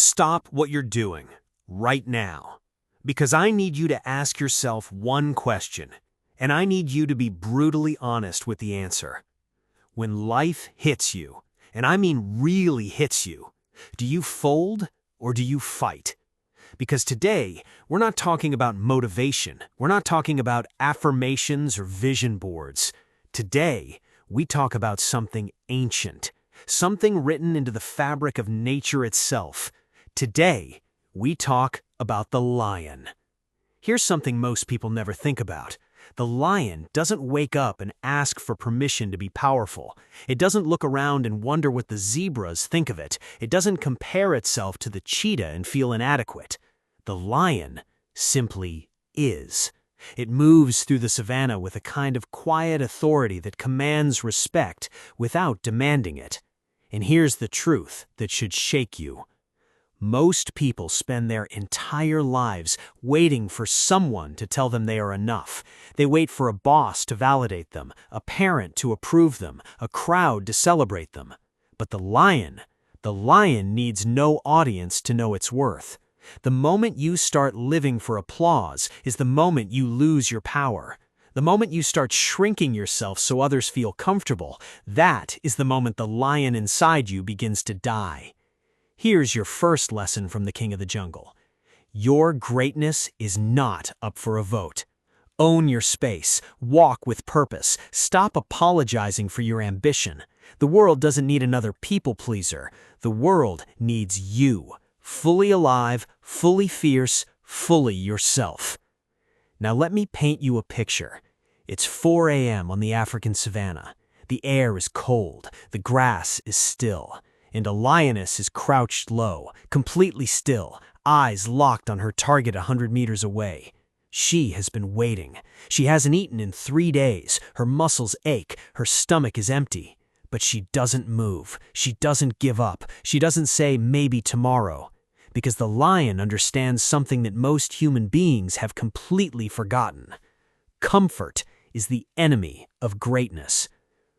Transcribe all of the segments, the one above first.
Stop what you're doing right now, because I need you to ask yourself one question, and I need you to be brutally honest with the answer. When life hits you, and I mean really hits you, do you fold or do you fight? Because today, we're not talking about motivation. We're not talking about affirmations or vision boards. Today, we talk about something ancient, something written into the fabric of nature itself. Today, we talk about the lion. Here's something most people never think about. The lion doesn't wake up and ask for permission to be powerful. It doesn't look around and wonder what the zebras think of it. It doesn't compare itself to the cheetah and feel inadequate. The lion simply is. It moves through the savannah with a kind of quiet authority that commands respect without demanding it. And here's the truth that should shake you. Most people spend their entire lives waiting for someone to tell them they are enough. They wait for a boss to validate them, a parent to approve them, a crowd to celebrate them. But the lion needs no audience to know its worth. The moment you start living for applause is the moment you lose your power. The moment you start shrinking yourself so others feel comfortable, that is the moment the lion inside you begins to die. Here's your first lesson from the King of the Jungle. Your greatness is not up for a vote. Own your space. Walk with purpose. Stop apologizing for your ambition. The world doesn't need another people pleaser. The world needs you. Fully alive, fully fierce, fully yourself. Now let me paint you a picture. It's 4 a.m. on the African savannah. The air is cold. The grass is still. And a lioness is crouched low, completely still, eyes locked on her target 100 meters away. She has been waiting. She hasn't eaten in 3 days. Her muscles ache. Her stomach is empty. But she doesn't move. She doesn't give up. She doesn't say maybe tomorrow. Because the lion understands something that most human beings have completely forgotten. Comfort is the enemy of greatness.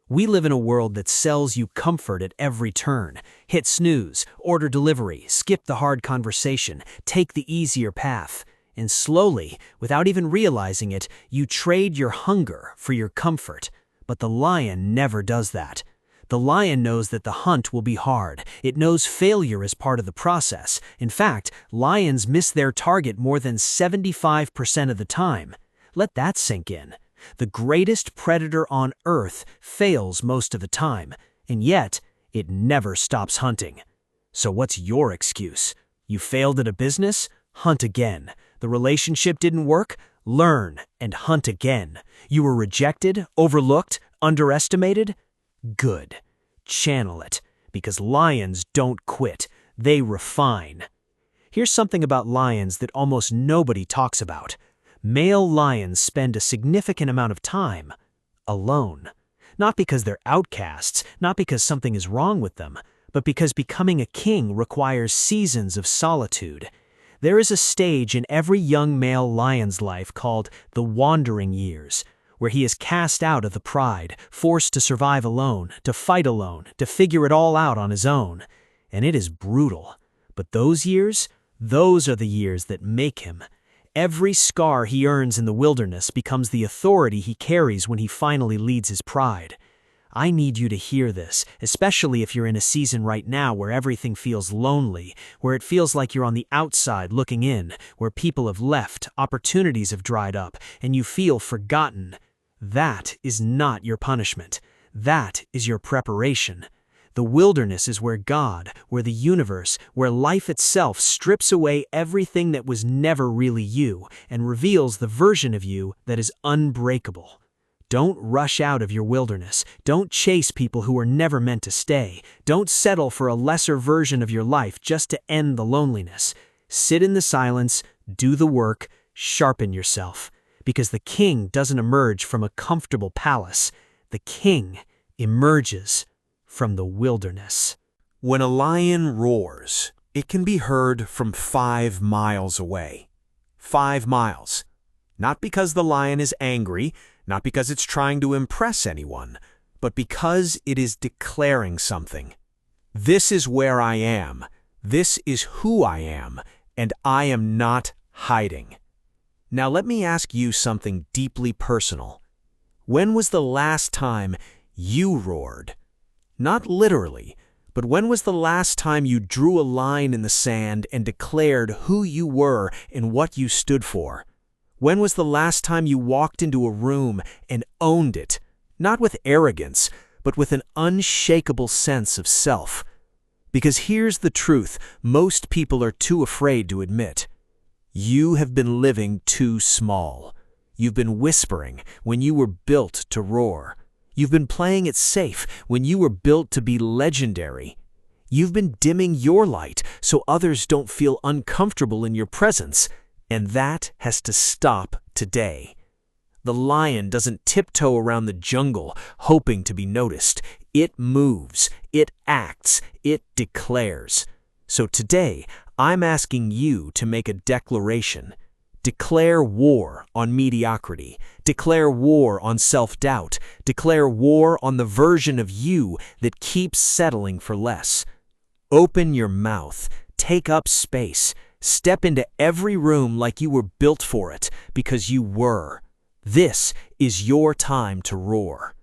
We live in a world that sells you comfort at every turn. Hit snooze, order delivery, skip the hard conversation, take the easier path. And slowly, without even realizing it, you trade your hunger for your comfort. But the lion never does that. The lion knows that the hunt will be hard. It knows failure is part of the process. In fact, lions miss their target more than 75% of the time. Let that sink in. The greatest predator on Earth fails most of the time, and yet it never stops hunting. So what's your excuse? You failed at a business? Hunt again. The relationship didn't work? Learn and hunt again. You were rejected, overlooked, underestimated? Good. Channel it, because lions don't quit. They refine. Here's something about lions that almost nobody talks about. Male lions spend a significant amount of time alone. Not because they're outcasts, not because something is wrong with them, but because becoming a king requires seasons of solitude. There is a stage in every young male lion's life called the wandering years, where he is cast out of the pride, forced to survive alone, to fight alone, to figure it all out on his own. And it is brutal. But those years, those are the years that make him. Every scar he earns in the wilderness becomes the authority he carries when he finally leads his pride. I need you to hear this, especially if you're in a season right now where everything feels lonely, where it feels like you're on the outside looking in, where people have left, opportunities have dried up, and you feel forgotten. That is not your punishment. That is your preparation. The wilderness is where God, where the universe, where life itself strips away everything that was never really you and reveals the version of you that is unbreakable. Don't rush out of your wilderness. Don't chase people who are never meant to stay. Don't settle for a lesser version of your life just to end the loneliness. Sit in the silence, do the work, sharpen yourself. Because the king doesn't emerge from a comfortable palace. The king emerges from the wilderness. When a lion roars, it can be heard from 5 miles away. 5 miles. Not because the lion is angry, not because it's trying to impress anyone, but because it is declaring something. This is where I am. This is who I am, and I am not hiding. Now let me ask you something deeply personal. When was the last time you roared? Not literally, but when was the last time you drew a line in the sand and declared who you were and what you stood for? When was the last time you walked into a room and owned it, not with arrogance, but with an unshakable sense of self? Because here's the truth most people are too afraid to admit. You have been living too small. You've been whispering when you were built to roar. You've been playing it safe when you were built to be legendary. You've been dimming your light so others don't feel uncomfortable in your presence, and that has to stop today. The lion doesn't tiptoe around the jungle hoping to be noticed. It moves, it acts, it declares. So today, I'm asking you to make a declaration. Declare war on mediocrity. Declare war on self-doubt. Declare war on the version of you that keeps settling for less. Open your mouth. Take up space. Step into every room like you were built for it, because you were. This is your time to roar.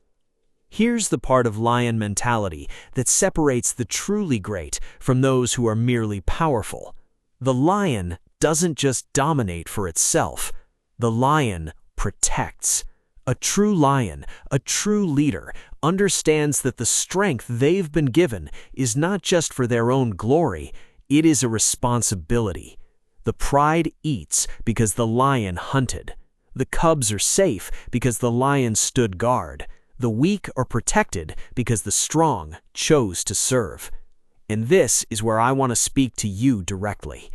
Here's the part of lion mentality that separates the truly great from those who are merely powerful. The lion doesn't just dominate for itself. The lion protects. A true lion, a true leader, understands that the strength they've been given is not just for their own glory, it is a responsibility. The pride eats because the lion hunted. The cubs are safe because the lion stood guard. The weak are protected because the strong chose to serve. And this is where I want to speak to you directly.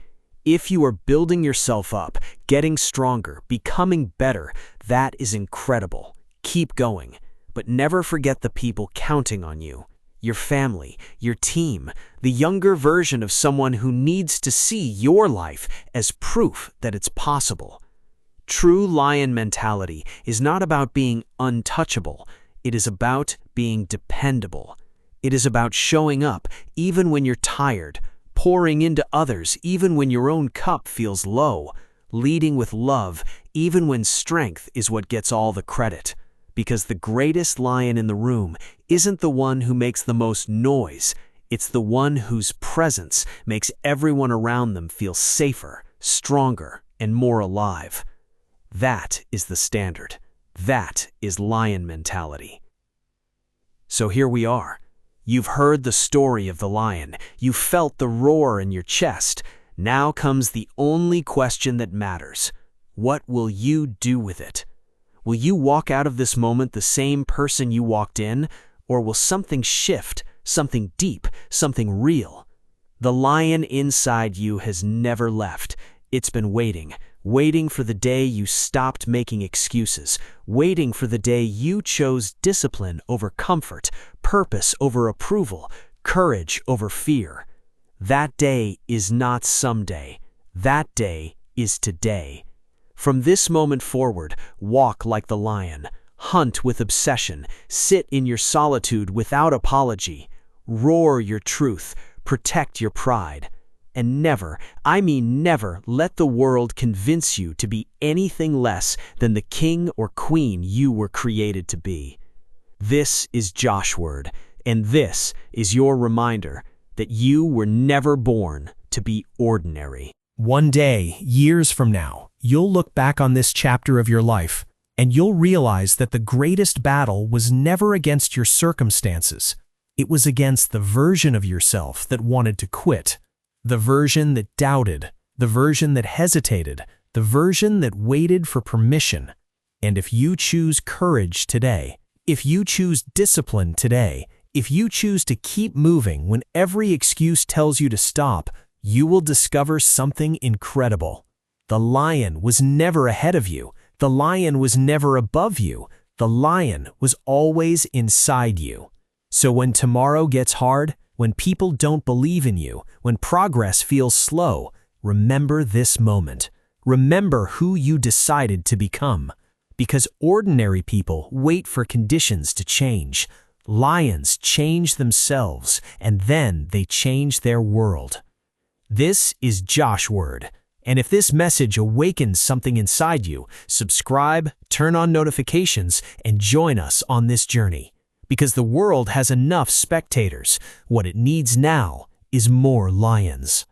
If you are building yourself up, getting stronger, becoming better, that is incredible. Keep going, but never forget the people counting on you. Your family, your team, the younger version of someone who needs to see your life as proof that it's possible. True lion mentality is not about being untouchable. It is about being dependable. It is about showing up even when you're tired, pouring into others even when your own cup feels low, leading with love even when strength is what gets all the credit. Because the greatest lion in the room isn't the one who makes the most noise, it's the one whose presence makes everyone around them feel safer, stronger, and more alive. That is the standard. That is lion mentality. So here we are. You've heard the story of the lion. You felt the roar in your chest. Now comes the only question that matters. What will you do with it? Will you walk out of this moment the same person you walked in, or will something shift, something deep, something real? The lion inside you has never left. It's been waiting for the day you stopped making excuses, waiting for the day you chose discipline over comfort, purpose over approval, courage over fear. That day is not someday. That day is today. From this moment forward, walk like the lion, hunt with obsession, sit in your solitude without apology, roar your truth, protect your pride. And never, I mean never, let the world convince you to be anything less than the king or queen you were created to be. This is JoshWord, and this is your reminder that you were never born to be ordinary. One day, years from now, you'll look back on this chapter of your life, and you'll realize that the greatest battle was never against your circumstances. It was against the version of yourself that wanted to quit. The version that doubted, the version that hesitated, the version that waited for permission. And if you choose courage today, if you choose discipline today, if you choose to keep moving when every excuse tells you to stop, you will discover something incredible. The lion was never ahead of you. The lion was never above you. The lion was always inside you. So when tomorrow gets hard, when people don't believe in you, when progress feels slow, remember this moment. Remember who you decided to become. Because ordinary people wait for conditions to change. Lions change themselves, and then they change their world. This is JoshWord, and if this message awakens something inside you, subscribe, turn on notifications, and join us on this journey. Because the world has enough spectators. What it needs now is more lions.